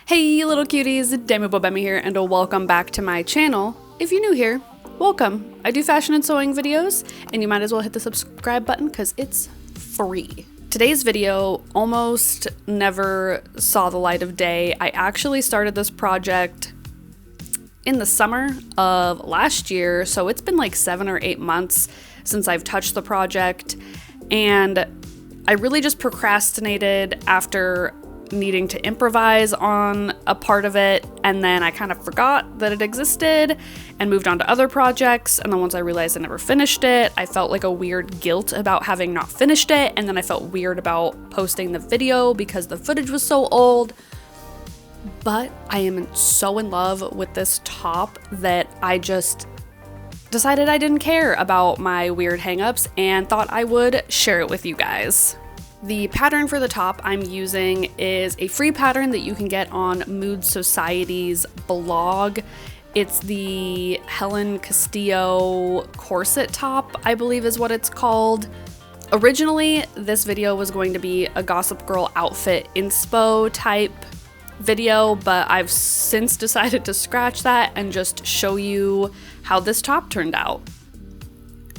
Hey little cuties, 𝕄𝕒𝕦𝕬𝕬 here and welcome back to my channel. If you're new here, welcome. I do fashion and sewing videos and you might as well hit the subscribe button because it's free. Today's video almost never saw the light of day. I actually started this project in the summer of last year, so it's been like 7 or 8 months since I've touched the project, and I really just procrastinated after needing to improvise on a part of it, and then I kind of forgot that it existed and moved on to other projects, and then once I realized I never finished it, I felt like a weird guilt about having not finished it, and then I felt weird about posting the video because the footage was so old. But I am so in love with this top that I just decided I didn't care about my weird hangups and thought I would share it with you guys. The pattern for the top I'm using is a free pattern that you can get on Mood Society's blog. It's the ℏ𝕒𝕼𝕒 corset top, I believe is what it's called. Originally, this video was going to be a Gossip Girl outfit inspo type video, but I've since decided to scratch that and just show you how this top turned out.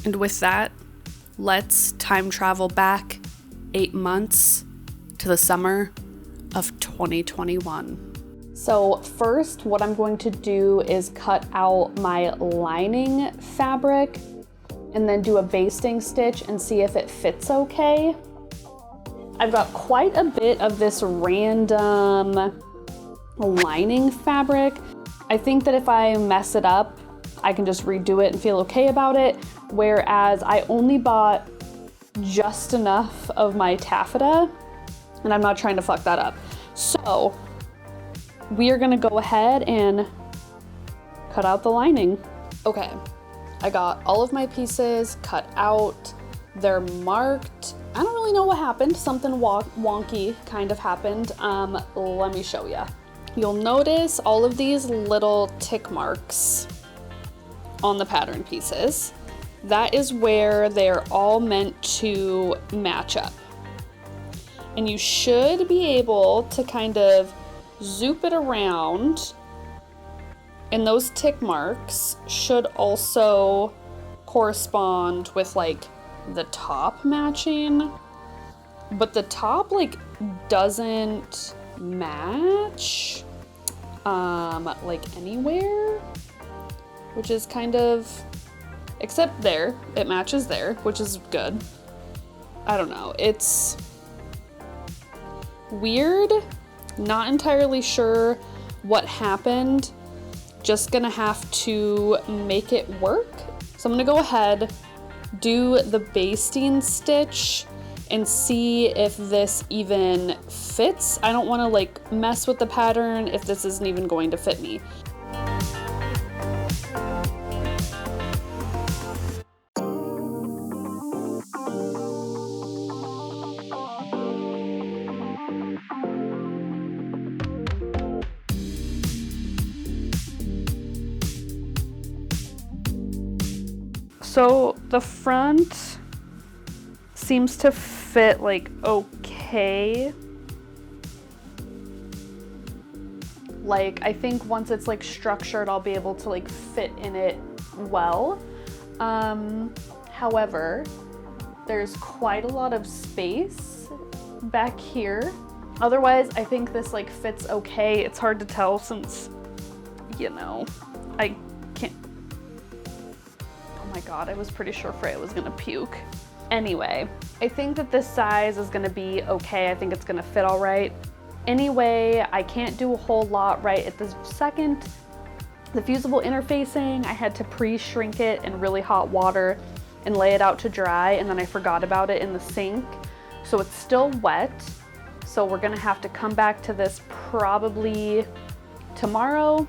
And with that, let's time travel back 8 months to the summer of 2021. So first, what I'm going to do is cut out my lining fabric and then do a basting stitch and see if it fits okay. I've got quite a bit of this random lining fabric. I think that if I mess it up, I can just redo it and feel okay about it, whereas I only bought just enough of my taffeta, and I'm not trying to fuck that up. So we are gonna go ahead and cut out the lining. Okay, I got all of my pieces cut out. They're marked. I don't really know what happened. Something wonky kind of happened. Let me show ya. You'll notice all of these little tick marks on the pattern pieces. That is where they're all meant to match up. And you should be able to kind of zoop it around, and those tick marks should also correspond with like the top matching, but the top like doesn't match like anywhere, which is kind of, except there, it matches there, which is good. I don't know, it's weird, not entirely sure what happened, just gonna have to make it work. So I'm gonna go ahead, do the basting stitch and see if this even fits. I don't wanna like mess with the pattern if this isn't even going to fit me. So the front seems to fit like okay. Like I think once it's like structured, I'll be able to like fit in it well. However, there's quite a lot of space back here. Otherwise, I think this like fits okay. It's hard to tell since, you know, I can't. Oh my God, I was pretty sure Freya was gonna puke. Anyway, I think that this size is gonna be okay. I think it's gonna fit all right. Anyway, I can't do a whole lot right at this second. The fusible interfacing, I had to pre-shrink it in really hot water and lay it out to dry, and then I forgot about it in the sink. So it's still wet. So we're gonna have to come back to this probably tomorrow,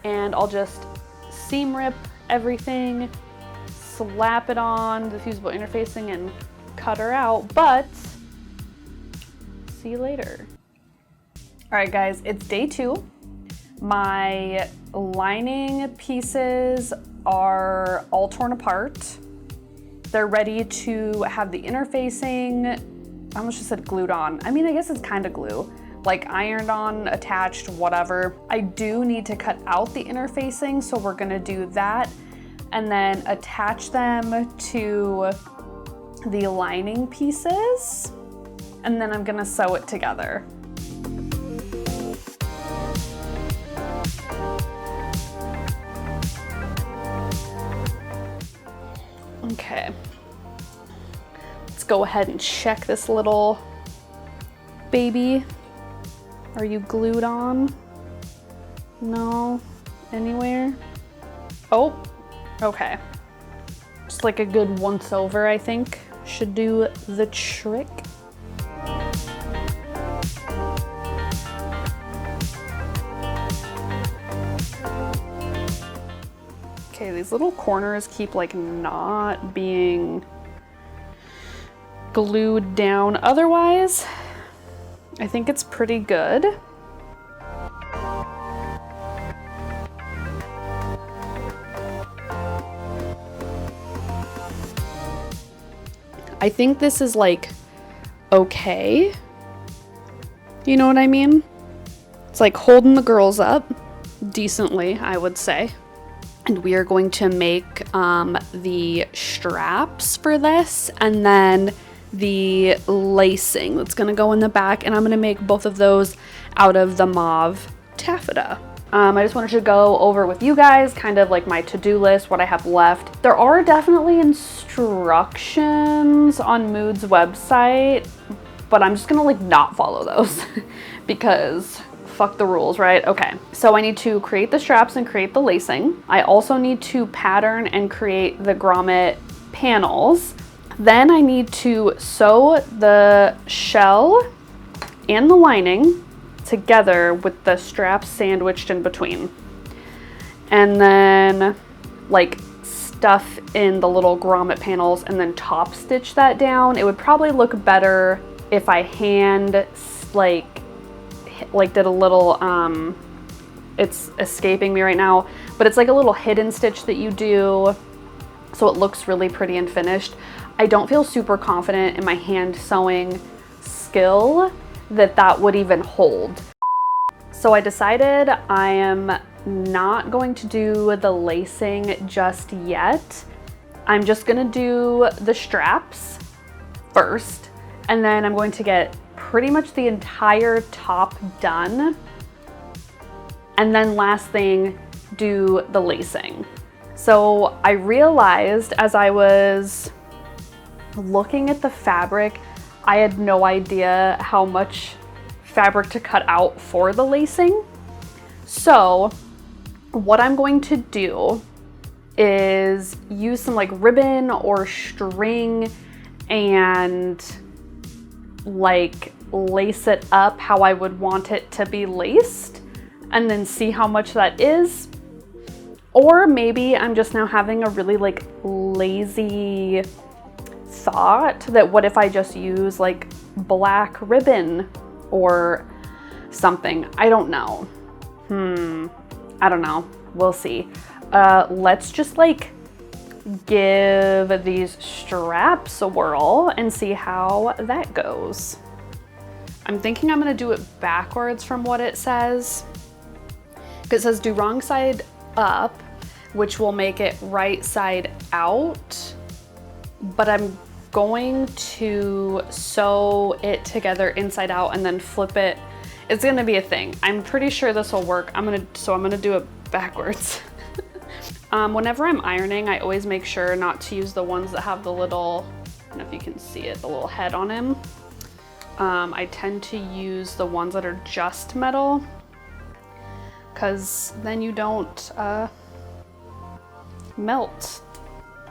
and I'll just seam rip everything, slap it on the fusible interfacing and cut her out, but see you later. All right guys, it's day 2. My lining pieces are all torn apart. They're ready to have the interfacing, I almost just said glued on. I mean, I guess it's kind of glue, like ironed on, attached, whatever. I do need to cut out the interfacing, so we're gonna do that and then attach them to the lining pieces, and then I'm gonna sew it together. Okay, let's go ahead and check this little baby. Are you glued on? No? Anywhere? Oh, okay. Just like a good once over, I think, should do the trick. Okay, these little corners keep like not being glued down. Otherwise, I think it's pretty good. I think this is like okay. You know what I mean? It's like holding the girls up decently, I would say. And we are going to make the straps for this, and then the lacing that's gonna go in the back, and I'm gonna make both of those out of the mauve taffeta. I just wanted to go over with you guys kind of like my to-do list, what I have left. There are definitely instructions on Mood's website, but I'm just gonna like not follow those because fuck the rules, right? Okay, so I need to create the straps and create the lacing. I also need to pattern and create the grommet panels. Then I need to sew the shell and the lining together with the straps sandwiched in between. And then like stuff in the little grommet panels and then top stitch that down. It would probably look better if I hand like did a little, it's escaping me right now, but it's like a little hidden stitch that you do so it looks really pretty and finished. I don't feel super confident in my hand sewing skill that would even hold. So I decided I am not going to do the lacing just yet. I'm just gonna do the straps first, and then I'm going to get pretty much the entire top done, and then last thing, do the lacing. So I realized as I was looking at the fabric, I had no idea how much fabric to cut out for the lacing. So what I'm going to do is use some like ribbon or string and like lace it up how I would want it to be laced, and then see how much that is. Or maybe I'm just now having a really like lazy thought that what if I just use like black ribbon or something. I don't know. I don't know. We'll see. Let's just like give these straps a whirl and see how that goes. I'm thinking I'm gonna do it backwards from what it says. It says do wrong side up, which will make it right side out, but I'm going to sew it together inside out and then flip it. It's gonna be a thing. I'm pretty sure this will work. I'm gonna do it backwards. Whenever I'm ironing, I always make sure not to use the ones that have the little, I don't know if you can see it, the little head on him. I tend to use the ones that are just metal, because then you don't melt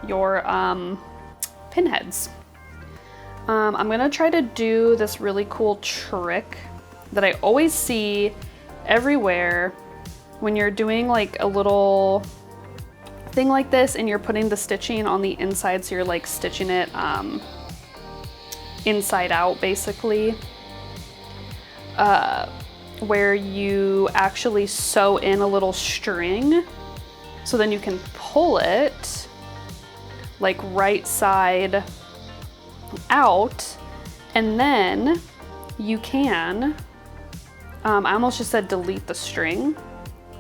your pinheads. I'm gonna try to do this really cool trick that I always see everywhere when you're doing like a little thing like this and you're putting the stitching on the inside, so you're like stitching it inside out basically, where you actually sew in a little string so then you can pull it like right side out, and then you can I almost just said delete the string,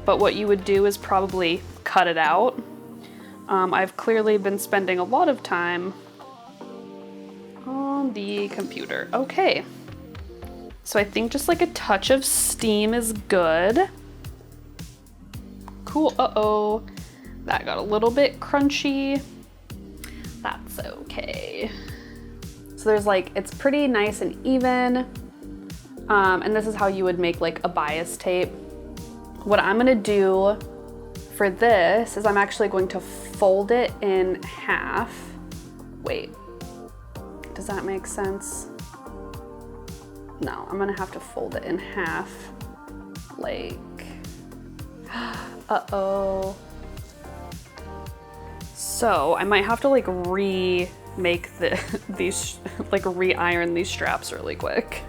but what you would do is probably cut it out. I've clearly been spending a lot of time on the computer. Okay, so I think just like a touch of steam is good. Cool, uh-oh, that got a little bit crunchy. That's okay. So there's like, it's pretty nice and even. And this is how you would make like a bias tape. What I'm gonna do for this is I'm actually going to fold it in half. Wait, does that make sense? No, I'm gonna have to fold it in half, like, uh-oh. So I might have to like remake these, like re-iron these straps really quick.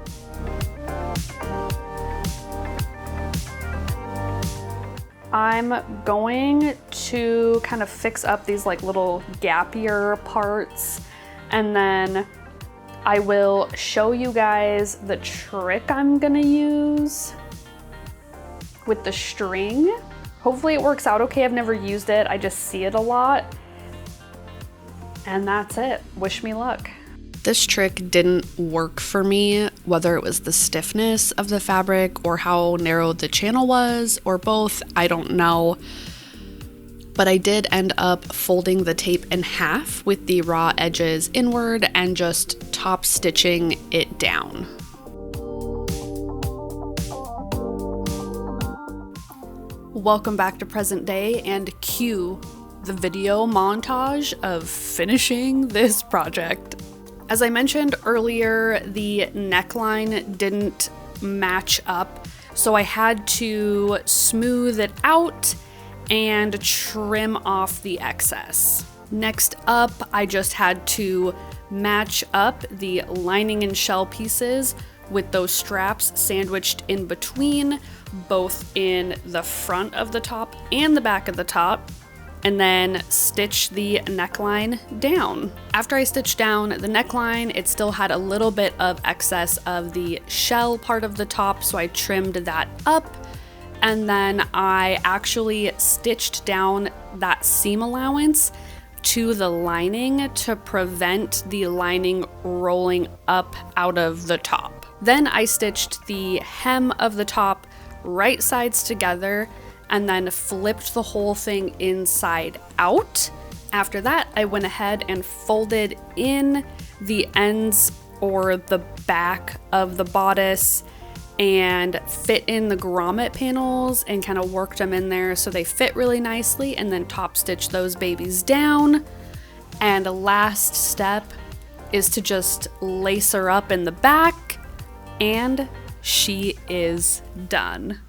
I'm going to kind of fix up these like little gapier parts, and then I will show you guys the trick I'm gonna use with the string. Hopefully it works out okay. I've never used it, I just see it a lot. And that's it. Wish me luck. This trick didn't work for me, whether it was the stiffness of the fabric or how narrow the channel was, or both, I don't know. But I did end up folding the tape in half with the raw edges inward and just top stitching it down. Welcome back to present day, and cue the video montage of finishing this project. As I mentioned earlier, the neckline didn't match up, so I had to smooth it out and trim off the excess. Next up, I just had to match up the lining and shell pieces with those straps sandwiched in between, both in the front of the top and the back of the top, and then stitch the neckline down. After I stitched down the neckline, it still had a little bit of excess of the shell part of the top, so I trimmed that up, and then I actually stitched down that seam allowance to the lining to prevent the lining rolling up out of the top. Then I stitched the hem of the top right sides together and then flipped the whole thing inside out. After that, I went ahead and folded in the ends or the back of the bodice and fit in the grommet panels and kind of worked them in there so they fit really nicely, and then top stitch those babies down. And the last step is to just lace her up in the back, and she is done.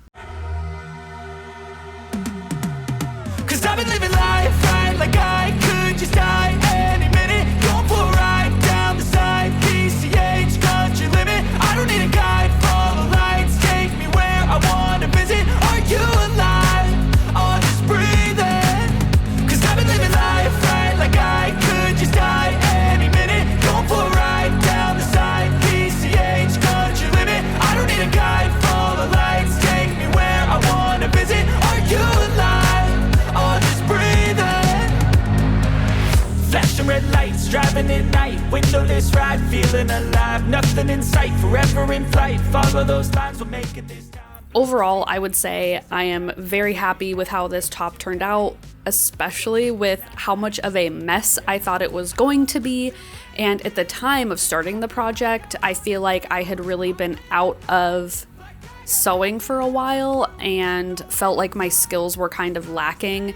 I've been living life right like I could just die any minute. Going for a ride down the side, PCH, country limit. I don't need a guide, follow lights, take me where I want to visit. Are you alive? Or just breathing? Cause I've been living life right like I could just die any minute. Going for a ride down the side, PCH, country limit. I don't need a guide, follow lights, take me where I want to visit. Are you alive? Flashing red lights, driving at night, windowless ride, feeling alive, nothing in sight, forever in flight, follow those lines, we'll make it this time. Overall, I would say I am very happy with how this top turned out, especially with how much of a mess I thought it was going to be. And at the time of starting the project, I feel like I had really been out of sewing for a while and felt like my skills were kind of lacking,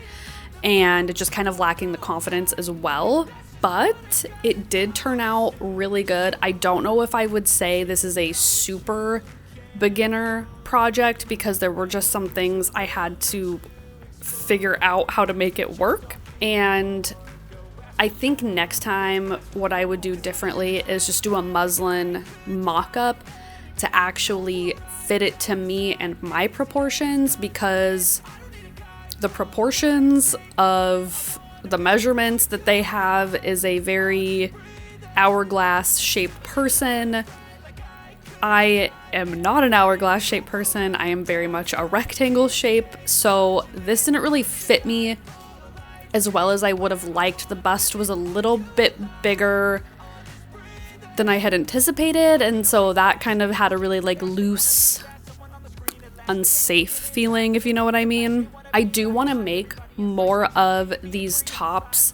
and just kind of lacking the confidence as well. But it did turn out really good. I don't know if I would say this is a super beginner project, because there were just some things I had to figure out how to make it work. And I think next time what I would do differently is just do a muslin mock-up to actually fit it to me and my proportions, because the proportions of the measurements that they have is a very hourglass shaped person, I am not an hourglass shape person. I am very much a rectangle shape, so this didn't really fit me as well as I would have liked. The bust was a little bit bigger than I had anticipated, and so that kind of had a really like loose, unsafe feeling, if you know what I mean. I do want to make more of these tops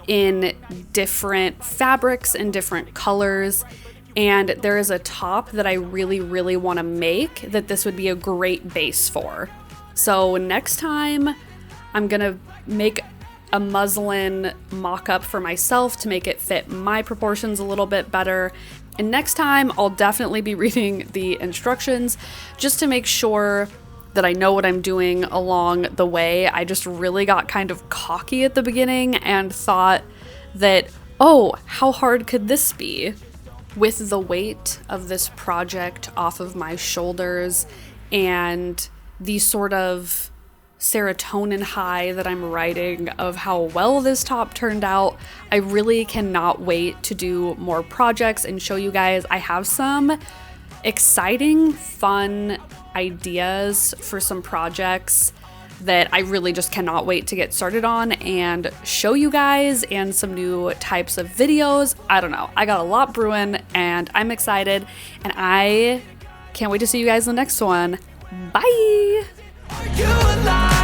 in different fabrics and different colors, and there is a top that I really want to make that this would be a great base for. So next time I'm gonna make a muslin mock-up for myself to make it fit my proportions a little bit better. And next time I'll definitely be reading the instructions just to make sure that I know what I'm doing along the way. I just really got kind of cocky at the beginning and thought that, oh, how hard could this be? With the weight of this project off of my shoulders and the sort of serotonin high that I'm riding of how well this top turned out, I really cannot wait to do more projects and show you guys. I have some exciting, fun ideas for some projects that I really just cannot wait to get started on and show you guys, and some new types of videos. I don't know. I got a lot brewing and I'm excited, and I can't wait to see you guys in the next one. Bye! Are you alive?